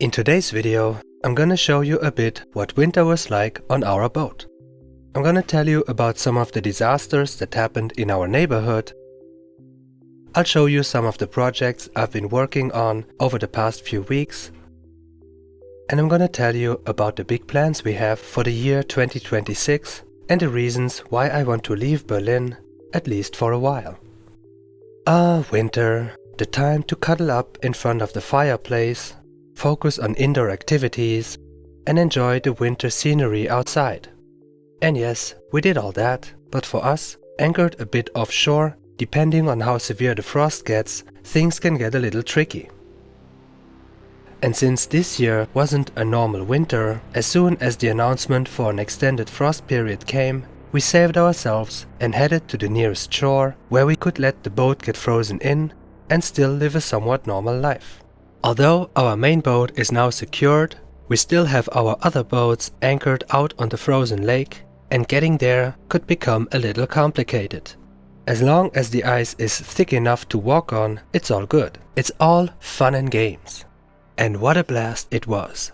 In today's video, I'm gonna show you a bit what winter was like on our boat. I'm gonna tell you about some of the disasters that happened in our neighborhood. I'll show you some of the projects I've been working on over the past few weeks. And I'm gonna tell you about the big plans we have for the year 2026 and the reasons why I want to leave Berlin, at least for a while. Winter, the time to cuddle up in front of the fireplace, focus on indoor activities, and enjoy the winter scenery outside. And yes, we did all that, but for us, anchored a bit offshore, depending on how severe the frost gets, things can get a little tricky. And since this year wasn't a normal winter, as soon as the announcement for an extended frost period came, we saved ourselves and headed to the nearest shore where we could let the boat get frozen in and still live a somewhat normal life. Although our main boat is now secured, we still have our other boats anchored out on the frozen lake, and getting there could become a little complicated. As long as the ice is thick enough to walk on, it's all good. It's all fun and games. And what a blast it was.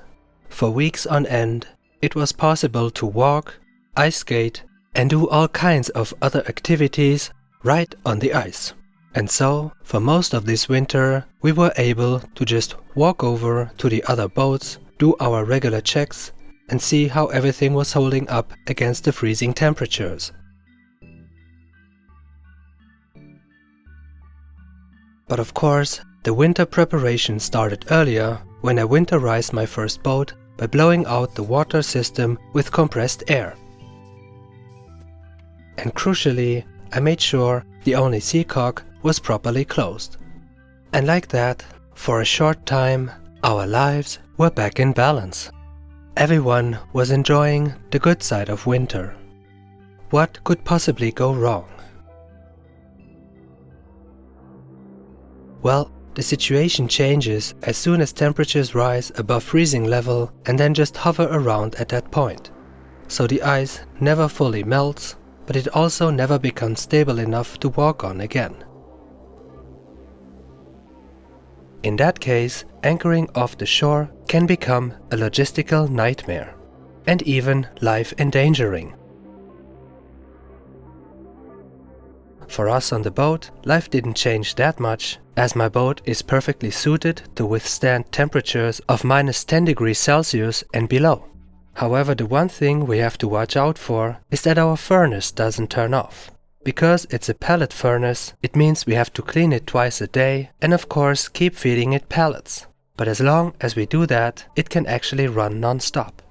For weeks on end, it was possible to walk, ice skate, and do all kinds of other activities right on the ice. And so, for most of this winter, we were able to just walk over to the other boats, do our regular checks, and see how everything was holding up against the freezing temperatures. But of course, the winter preparation started earlier when I winterized my first boat by blowing out the water system with compressed air. And crucially, I made sure the only seacock was properly closed. And like that, for a short time, our lives were back in balance. Everyone was enjoying the good side of winter. What could possibly go wrong? Well, the situation changes as soon as temperatures rise above freezing level and then just hover around at that point. So the ice never fully melts, but it also never becomes stable enough to walk on again. In that case, anchoring off the shore can become a logistical nightmare, and even life-endangering. For us on the boat, life didn't change that much, as my boat is perfectly suited to withstand temperatures of -10 degrees Celsius and below. However, the one thing we have to watch out for is that our furnace doesn't turn off. Because it's a pellet furnace, it means we have to clean it twice a day and of course keep feeding it pellets. But as long as we do that, it can actually run non-stop.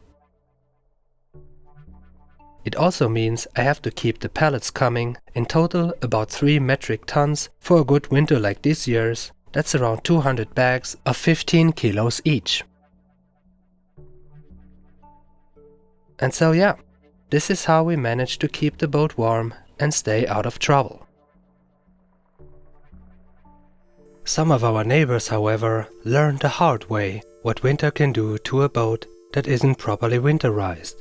It also means I have to keep the pellets coming, in total about 3 metric tons for a good winter like this year's. That's around 200 bags of 15 kilos each. And so yeah, this is how we manage to keep the boat warm and stay out of trouble. Some of our neighbors, however, learned the hard way what winter can do to a boat that isn't properly winterized.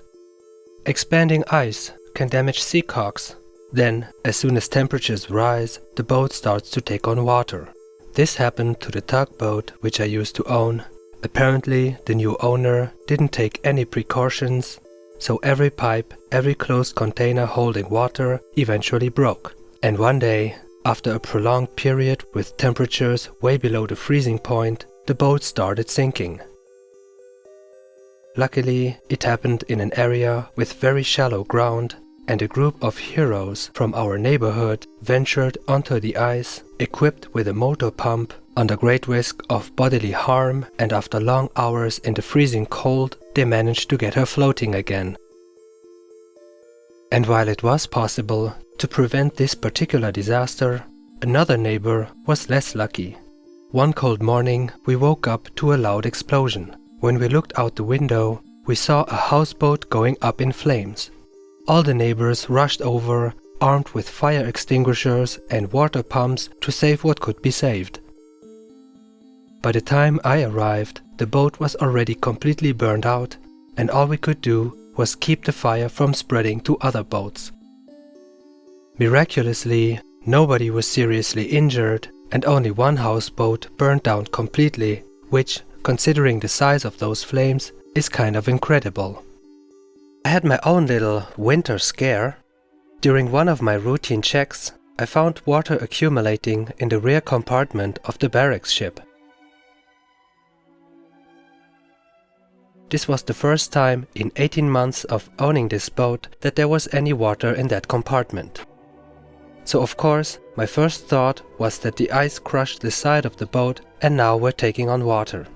Expanding ice can damage seacocks. Then, as soon as temperatures rise, the boat starts to take on water. This happened to the tugboat which I used to own. Apparently, the new owner didn't take any precautions, so every pipe, every closed container holding water eventually broke. And one day, after a prolonged period with temperatures way below the freezing point, the boat started sinking. Luckily, it happened in an area with very shallow ground, and a group of heroes from our neighborhood ventured onto the ice, equipped with a motor pump, under great risk of bodily harm, and after long hours in the freezing cold, they managed to get her floating again. And while it was possible to prevent this particular disaster, another neighbor was less lucky. One cold morning, we woke up to a loud explosion. When we looked out the window, we saw a houseboat going up in flames. All the neighbors rushed over, armed with fire extinguishers and water pumps to save what could be saved. By the time I arrived, the boat was already completely burned out, and all we could do was keep the fire from spreading to other boats. Miraculously, nobody was seriously injured, and only one houseboat burned down completely, which, considering the size of those flames, is kind of incredible. I had my own little winter scare. During one of my routine checks, I found water accumulating in the rear compartment of the barracks ship. This was the first time in 18 months of owning this boat that there was any water in that compartment. So of course, my first thought was that the ice crushed the side of the boat and now we're taking on water.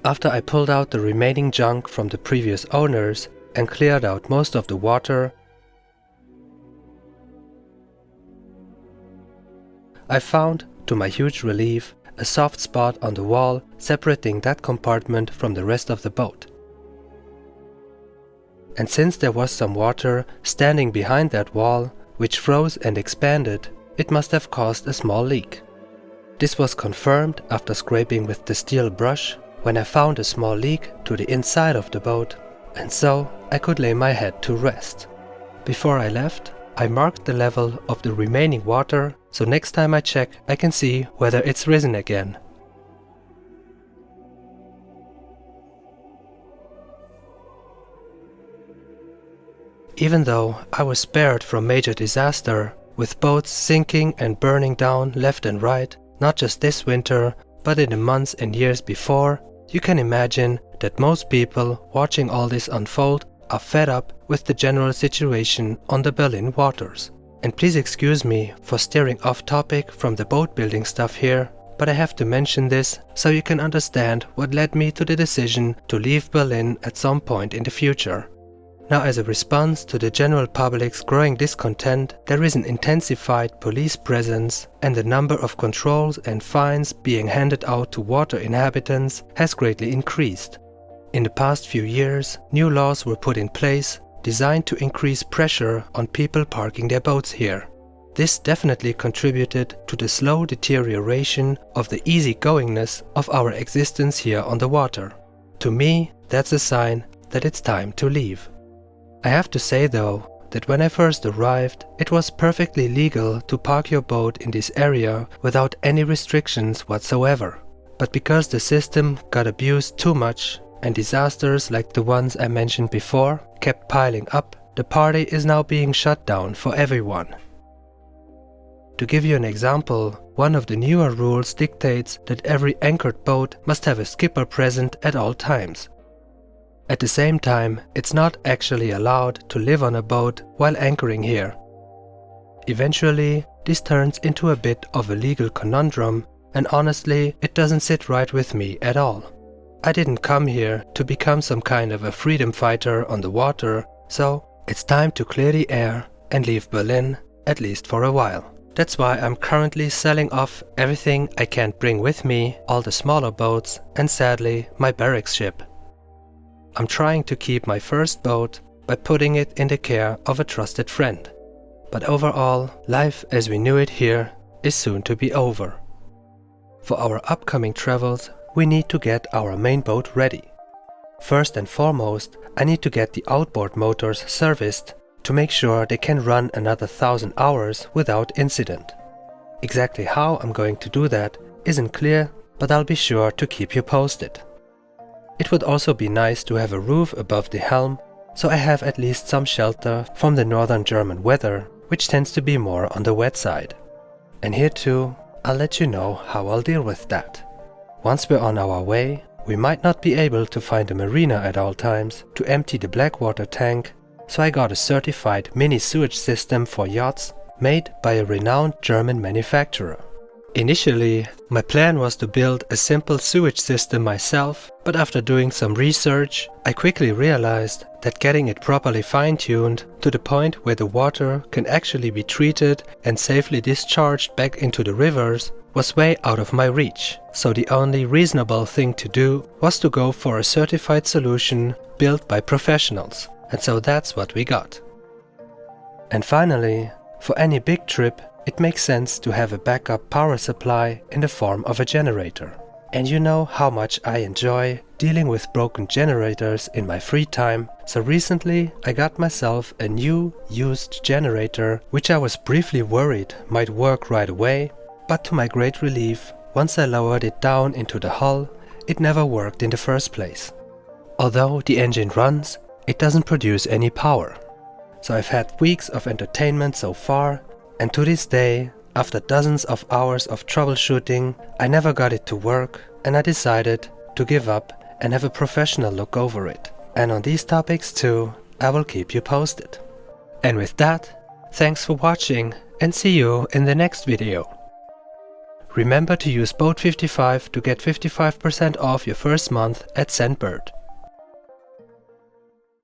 After I pulled out the remaining junk from the previous owners and cleared out most of the water, I found, to my huge relief, a soft spot on the wall separating that compartment from the rest of the boat. And since there was some water standing behind that wall, which froze and expanded, it must have caused a small leak. This was confirmed after scraping with the steel brush when I found a small leak to the inside of the boat, and so I could lay my head to rest. Before I left, I marked the level of the remaining water, so next time I check I can see whether it's risen again. Even though I was spared from major disaster, with boats sinking and burning down left and right, not just this winter, but in the months and years before, you can imagine that most people watching all this unfold are fed up with the general situation on the Berlin waters. And please excuse me for steering off topic from the boat building stuff here, but I have to mention this so you can understand what led me to the decision to leave Berlin at some point in the future. Now, as a response to the general public's growing discontent, there is an intensified police presence and the number of controls and fines being handed out to water inhabitants has greatly increased. In the past few years, new laws were put in place designed to increase pressure on people parking their boats here. This definitely contributed to the slow deterioration of the easygoingness of our existence here on the water. To me, that's a sign that it's time to leave. I have to say though, that when I first arrived, it was perfectly legal to park your boat in this area without any restrictions whatsoever. But because the system got abused too much and disasters like the ones I mentioned before kept piling up, the party is now being shut down for everyone. To give you an example, one of the newer rules dictates that every anchored boat must have a skipper present at all times. At the same time, it's not actually allowed to live on a boat while anchoring here. Eventually, this turns into a bit of a legal conundrum, and honestly, it doesn't sit right with me at all. I didn't come here to become some kind of a freedom fighter on the water, so it's time to clear the air and leave Berlin, at least for a while. That's why I'm currently selling off everything I can't bring with me, all the smaller boats, and sadly, my barracks ship. I'm trying to keep my first boat by putting it in the care of a trusted friend. But overall, life as we knew it here is soon to be over. For our upcoming travels, we need to get our main boat ready. First and foremost, I need to get the outboard motors serviced to make sure they can run another 1,000 hours without incident. Exactly how I'm going to do that isn't clear, but I'll be sure to keep you posted. It would also be nice to have a roof above the helm, so I have at least some shelter from the northern German weather, which tends to be more on the wet side. And here too, I'll let you know how I'll deal with that. Once we're on our way, we might not be able to find a marina at all times to empty the Blackwater tank, so I got a certified mini sewage system for yachts made by a renowned German manufacturer. Initially, my plan was to build a simple sewage system myself, but after doing some research, I quickly realized that getting it properly fine-tuned to the point where the water can actually be treated and safely discharged back into the rivers was way out of my reach. So the only reasonable thing to do was to go for a certified solution built by professionals, and so that's what we got. And finally, for any big trip, it makes sense to have a backup power supply in the form of a generator. And you know how much I enjoy dealing with broken generators in my free time, so recently I got myself a new used generator, which I was briefly worried might work right away, but to my great relief, once I lowered it down into the hull, it never worked in the first place. Although the engine runs, it doesn't produce any power. So I've had weeks of entertainment so far, and to this day, after dozens of hours of troubleshooting, I never got it to work, and I decided to give up and have a professional look over it. And on these topics too, I will keep you posted. And with that, thanks for watching and see you in the next video. Remember to use Boat55 to get 55% off your first month at Scentbird.